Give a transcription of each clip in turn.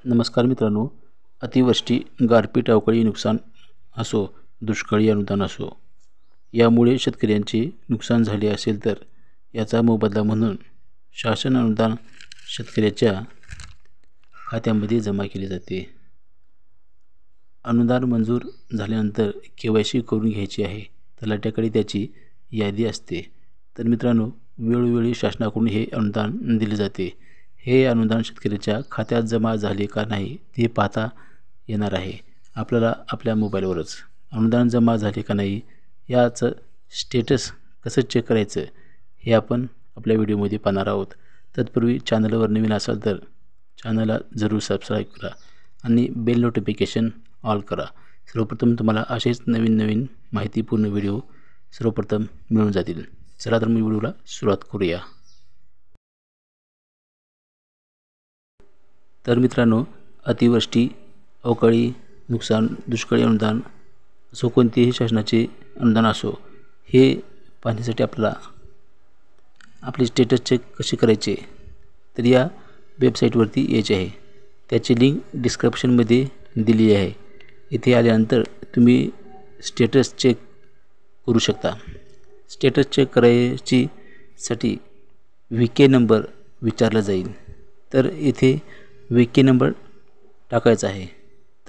नमस्कार मित्रांनो, अतिवृष्टी, गारपीट, अवकाळी नुकसान असो, दुष्काळी अनुदान असो, यामुळे शेतकऱ्यांचे नुकसान झाले असेल तर याचा मोबदला म्हणून शासन अनुदान शेतकऱ्याच्या खात्यामध्ये जमा केले जाते। अनुदान मंजूर झाल्यानंतर KYC करून घ्यायची आहे। तलाठ्याकडे त्याची यादी असते। तर मित्रांनो, वेळोवेळी शासनाकडून हे अनुदान दिले जाते। हे अनुदान शेतकऱ्याच्या खात्यात जमा झाले का नाही ते पाहता येणार आहे आपल्याला आपल्या मोबाईलवरच। अनुदान जमा झाले का नाही याचं स्टेटस कसं चेक करायचं हे आपण आपल्या व्हिडिओमध्ये पाहणार आहोत। तत्पूर्वी चॅनलवर नवीन असाल तर चॅनलला जरूर सबस्क्राईब करा आणि बेल नोटिफिकेशन ऑल करा। सर्वप्रथम तुम्हाला असेच नवीन माहितीपूर्ण व्हिडिओ सर्वप्रथम मिळून जातील। चला तर मी व्हिडिओला सुरुवात करूया। तर मित्रांनो, अतिवृष्टी, अवकाळी नुकसान, दुष्काळी अनुदान असो, कोणतेही शासनाचे अनुदान असो, हे पाहण्यासाठी आपल्याला आपले स्टेटस चेक कसे करायचे तर या वेबसाईटवरती यायचे आहे। त्याची लिंक डिस्क्रिप्शनमध्ये दिली आहे। इथे आल्यानंतर तुम्ही स्टेटस चेक करू शकता। स्टेटस चेक करायसाठी VK नंबर विचारला जाईल, तर इथे VK नंबर टाकायचा आहे।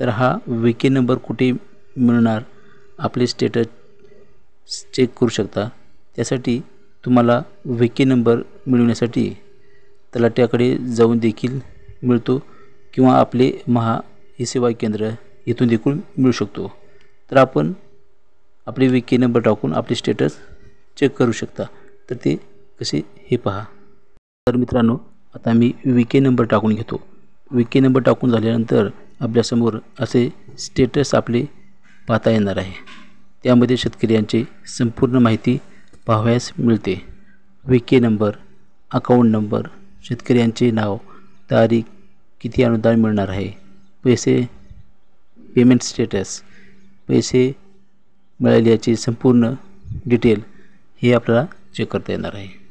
तर हा VK नंबर कुठे मिळणार, आपले स्टेटस चेक करू शकता। त्यासाठी तुम्हाला VK नंबर मिळवण्यासाठी तलाठ्याकडे जाऊन देखील मिळतो किंवा आपले महा ई-सेवा केंद्र इथून देखील मिळू शकतो। तर आपण आपले VK नंबर टाकून आपले स्टेटस चेक करू शकता। तर ते कसे हे पहा। तर मित्रांनो, आता मी VK नंबर टाकून घेतो। VK नंबर टाकून झाल्यानंतर आपल्यासमोर असे स्टेटस आपले पाहता येणार आहे। त्यामध्ये शेतकऱ्यांची संपूर्ण माहिती पाहावयास मिळते। VK नंबर, अकाउंट नंबर, शेतकऱ्यांचे नाव, तारीख, किती अनुदान मिळणार आहे, पैसे, पेमेंट स्टेटस, पैसे मिळाल्याची संपूर्ण डिटेल हे आपल्याला चेक करता येणार आहे।